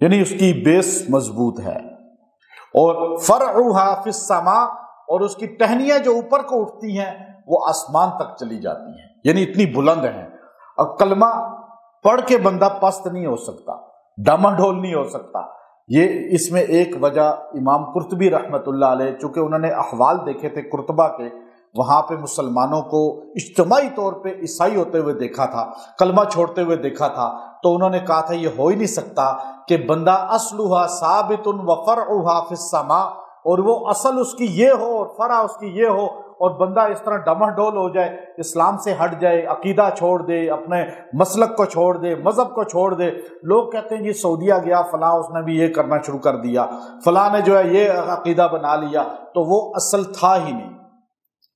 یعنی اس کی بیس مضبوط ہے. اور فرعها فی السماء، اور اس کی ٹہنیاں جو اوپر کو اٹھتی ہیں وہ آسمان تک چلی جاتی ہیں، یعنی اتنی بلند ہیں. اور کلمہ پڑھ کے بندہ پست نہیں ہو سکتا، ڈاما ڈول نہیں ہو سکتا. یہ اس میں ایک وجہ امام قرطبی رحمۃ اللہ علیہ، چونکہ انہوں نے احوال دیکھے تھے قرطبہ کے، وہاں پہ مسلمانوں کو اجتماعی طور پہ عیسائی ہوتے ہوئے دیکھا تھا، کلمہ چھوڑتے ہوئے دیکھا تھا، تو انہوں نے کہا تھا یہ ہو ہی نہیں سکتا کہ بندہ اصلھا ثابت وفرعھا فی السماء، اور وہ اصل اس کی یہ ہو اور فرع اس کی یہ ہو، اور بندہ اس طرح ڈمہ ڈول ہو جائے، اسلام سے ہٹ جائے، عقیدہ چھوڑ دے، اپنے مسلک کو چھوڑ دے، مذہب کو چھوڑ دے. لوگ کہتے ہیں جی سعودیہ گیا فلاں، اس نے بھی یہ کرنا شروع کر دیا، فلاں نے جو ہے یہ عقیدہ بنا لیا، تو وہ اصل تھا ہی نہیں،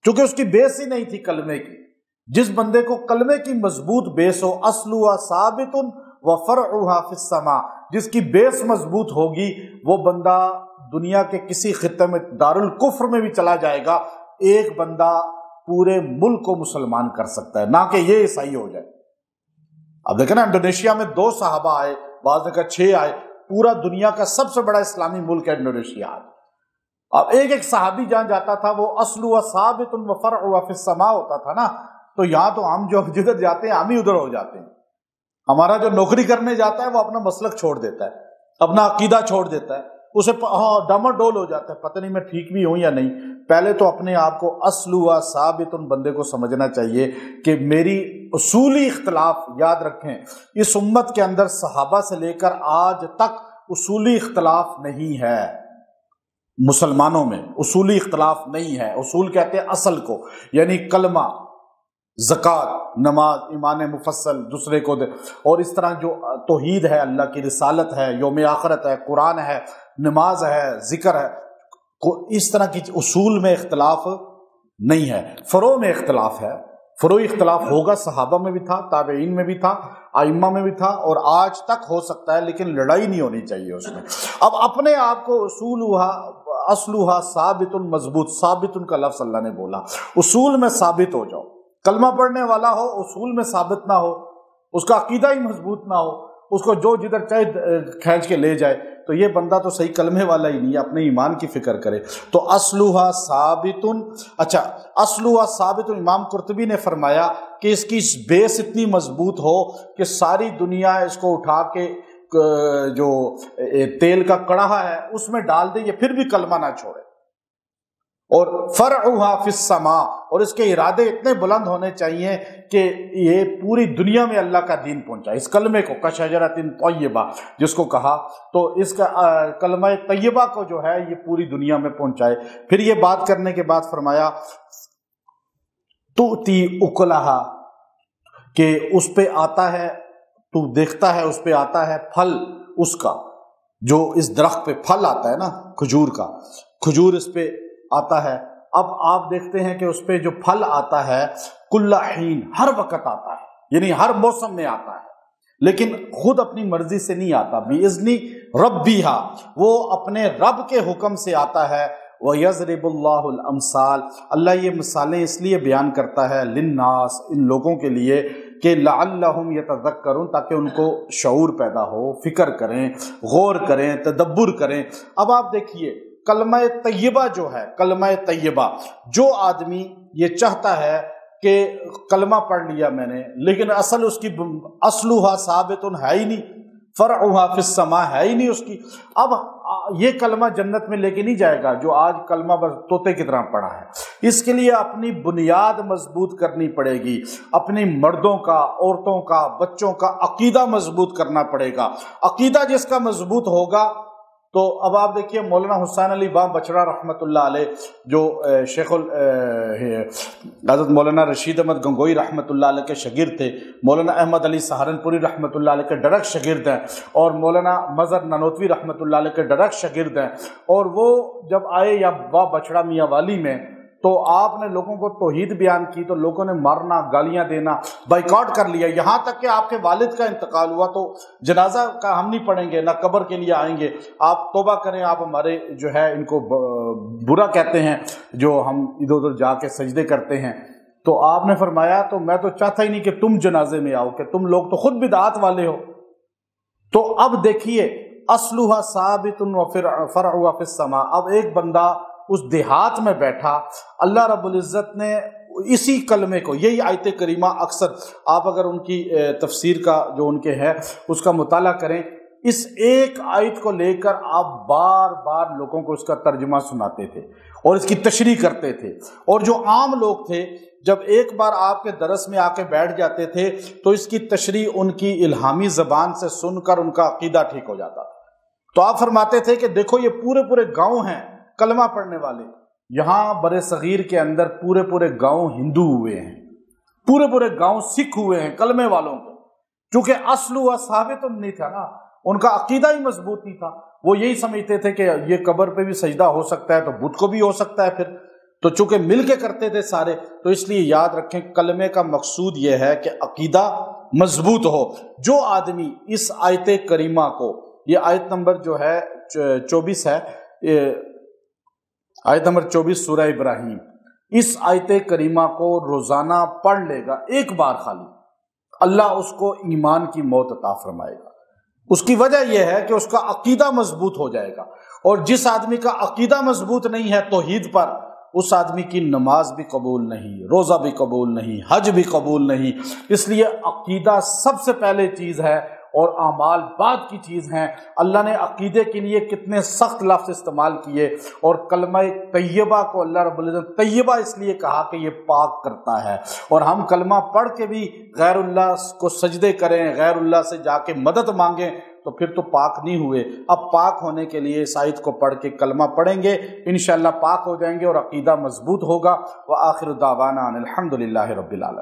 چونکہ اس کی بیس ہی نہیں تھی کلمے کی. جس بندے کو کلمے کی مضبوط بیس ہو، اصلھا ثابت وفرعھا فی السماء، جس کی بیس مضبوط ہوگی، وہ بندہ دنیا کے کسی خطے میں دارالکفر میں بھی چلا جائے گا، ایک بندہ پورے ملک کو مسلمان کر سکتا ہے، نہ کہ یہ عیسائی ہو جائے. اب دیکھیں نا، انڈونیشیا میں 2 صحابہ آئے، بعض نے کہا 6 آئے، پورا دنیا کا سب سے بڑا اسلامی ملک ہے انڈونیشیا. اب ایک صحابی جہاں جاتا تھا وہ اصلھا ثابت وفرعھا فی السماء ہوتا تھا نا، تو یہاں تو ہم جو جدھر جاتے ہیں ہم ہی ادھر ہو جاتے ہیں. ہمارا جو نوکری کرنے جاتا ہے وہ اپنا مسلک چھوڑ دیتا ہے، اپنا عقیدہ چھوڑ دیتا ہے، اسے ڈامر ڈول ہو جاتا ہے، پتہ نہیں میں ٹھیک بھی ہوں یا نہیں. پہلے تو اپنے آپ کو اصلھا ثابت بندے کو سمجھنا چاہیے کہ میری اصولی اختلاف، یاد رکھیں اس امت کے اندر صحابہ سے لے کر آج تک اصولی اختلاف نہیں ہے. مسلمانوں میں اصولی اختلاف نہیں ہے. اصول کہتے ہیں اصل کو، یعنی کلمہ، زکوٰۃ، نماز، ایمان مفصل دوسرے کو دے، اور اس طرح جو توحید ہے، اللہ کی رسالت ہے، یوم آخرت ہے، قرآن ہے، نماز ہے، ذکر ہے، اس طرح کی اصول میں اختلاف نہیں ہے. فروع میں اختلاف ہے. فروعی اختلاف ہوگا، صحابہ میں بھی تھا، تابعین میں بھی تھا، ائمہ میں بھی تھا، اور آج تک ہو سکتا ہے، لیکن لڑائی نہیں ہونی چاہیے اس میں. اب اپنے آپ کو اصلھا ثابت مضبوط، ثابت کا لفظ اللہ نے بولا، اصول میں ثابت ہو جاؤ. کلمہ پڑھنے والا ہو، اصول میں ثابت نہ ہو، اس کا عقیدہ ہی مضبوط نہ ہو، اس کو جو جدھر چاہے کھینچ کے لے جائے، تو یہ بندہ تو صحیح کلمے والا ہی نہیں ہے، اپنے ایمان کی فکر کرے. تو اصلھا ثابت، اچھا اصلھا ثابت، امام قرطبی نے فرمایا کہ اس کی بیس اتنی مضبوط ہو کہ ساری دنیا اس کو اٹھا کے جو تیل کا کڑاہا ہے اس میں ڈال دے، یہ پھر بھی کلمہ نہ چھوڑے. اور فرعھا فی السماء، اور اس کے ارادے اتنے بلند ہونے چاہیے کہ یہ پوری دنیا میں اللہ کا دین پہنچائے. اس کلمے کو کشجرۃ طیبہ جس کو کہا، تو اس کا کلمہ طیبہ کو جو ہے یہ پوری دنیا میں پہنچائے. پھر یہ بات کرنے کے بعد فرمایا تؤتی اکلھا، کہ اس پہ آتا ہے، تو دیکھتا ہے اس پہ آتا ہے پھل اس کا، جو اس درخت پہ پھل آتا ہے نا کھجور کا، کھجور اس پہ آتا ہے. اب آپ دیکھتے ہیں کہ اس پہ جو پھل آتا ہے کل حین، ہر وقت آتا ہے، یعنی ہر موسم میں آتا ہے، لیکن خود اپنی مرضی سے نہیں آتا. بِإِذْنِ رَبِّهَا، وہ اپنے رب کے حکم سے آتا ہے. وَيَضْرِبُ اللَّهُ الْأَمْثَالَ، اللہ یہ مثالیں اس لیے بیان کرتا ہے للناس، ان لوگوں کے لیے، کہ لعلہم یتذکرون، تاکہ ان کو شعور پیدا ہو، فکر کریں، غور کریں، تدبر کریں. اب آپ دیکھیے کلمہ طیبہ جو ہے، کلمہ طیبہ، جو آدمی یہ چاہتا ہے کہ کلمہ پڑھ لیا میں نے، لیکن اصل اس کی اصلھا ثابت ہے ہی نہیں، فرعھا فی السماء ہے ہی نہیں اس کی، اب یہ کلمہ جنت میں لے کے نہیں جائے گا جو آج کلمہ بس طوطے کی طرح پڑھا ہے. اس کے لیے اپنی بنیاد مضبوط کرنی پڑے گی، اپنی مردوں کا، عورتوں کا، بچوں کا عقیدہ مضبوط کرنا پڑے گا. عقیدہ جس کا مضبوط ہوگا، تو اب آپ دیکھیے مولانا حسین علی باں بچڑا رحمۃ اللہ علیہ، جو شیخ حضرت مولانا رشید احمد گنگوئی رحمۃ اللہ علیہ کے شاگرد تھے، مولانا احمد علی سہارنپوری رحمۃ اللہ علیہ کے ڈائریکٹ شاگرد ہیں، اور مولانا مظہر نانوتوی رحمۃ اللہ علیہ کے ڈائریکٹ شاگرد ہیں. اور وہ جب آئے یا با بچڑا میاں والی میں، تو آپ نے لوگوں کو توحید بیان کی، تو لوگوں نے مارنا، گالیاں دینا، بائیکاٹ کر لیا، یہاں تک کہ آپ کے والد کا انتقال ہوا تو جنازہ کا ہم نہیں پڑھیں گے، نہ قبر کے لیے آئیں گے، آپ توبہ کریں، آپ ہمارے جو ہے ان کو برا کہتے ہیں جو ہم ادھر ادھر جا کے سجدے کرتے ہیں. تو آپ نے فرمایا تو میں تو چاہتا ہی نہیں کہ تم جنازے میں آؤ، کہ تم لوگ تو خود بدعات والے ہو. تو اب دیکھیے اسلحہ ثابت و فرعها فی السماء، اب ایک بندہ اس دیہات میں بیٹھا، اللہ رب العزت نے اسی کلمے کو، یہی آیت کریمہ اکثر آپ اگر ان کی تفسیر کا جو ان کے ہے اس کا مطالعہ کریں، اس ایک آیت کو لے کر آپ بار بار لوگوں کو اس کا ترجمہ سناتے تھے اور اس کی تشریح کرتے تھے، اور جو عام لوگ تھے جب ایک بار آپ کے درس میں آ کے بیٹھ جاتے تھے تو اس کی تشریح ان کی الہامی زبان سے سن کر ان کا عقیدہ ٹھیک ہو جاتا تھا۔ تو آپ فرماتے تھے کہ دیکھو یہ پورے پورے گاؤں ہیں کلمہ پڑھنے والے، یہاں برِ صغیر کے اندر پورے پورے گاؤں ہندو ہوئے ہیں، پورے پورے گاؤں سکھ ہوئے ہیں کلمے والوں کے، چونکہ اصل و ثابت نہیں تھا نا، ان کا عقیدہ ہی مضبوط نہیں تھا، وہ یہی سمجھتے تھے کہ یہ قبر پہ بھی سجدہ ہو سکتا ہے تو بت کو بھی ہو سکتا ہے پھر، تو چونکہ مل کے کرتے تھے سارے، تو اس لیے یاد رکھیں کلمے کا مقصود یہ ہے کہ عقیدہ مضبوط ہو۔ جو آدمی اس آیت کریمہ کو، یہ آیت نمبر جو ہے 24 ہے، آیت نمبر 24 سورہ ابراہیم، اس آیت کریمہ کو روزانہ پڑھ لے گا ایک بار خالی، اللہ اس کو ایمان کی موت عطا فرمائے گا۔ اس کی وجہ یہ ہے کہ اس کا عقیدہ مضبوط ہو جائے گا، اور جس آدمی کا عقیدہ مضبوط نہیں ہے توحید پر، اس آدمی کی نماز بھی قبول نہیں، روزہ بھی قبول نہیں، حج بھی قبول نہیں۔ اس لیے عقیدہ سب سے پہلے چیز ہے اور اعمال بعد کی چیز ہیں۔ اللہ نے عقیدے کے لیے کتنے سخت لفظ استعمال کیے، اور کلمہ طیبہ کو اللہ رب العزت طیبہ اس لیے کہا کہ یہ پاک کرتا ہے، اور ہم کلمہ پڑھ کے بھی غیر اللہ کو سجدے کریں، غیر اللہ سے جا کے مدد مانگیں تو پھر تو پاک نہیں ہوئے۔ اب پاک ہونے کے لیے اس آیت کو پڑھ کے کلمہ پڑھیں گے، انشاءاللہ پاک ہو جائیں گے اور عقیدہ مضبوط ہوگا۔ وآخر دعوانا ان الحمد للہ رب العالمین۔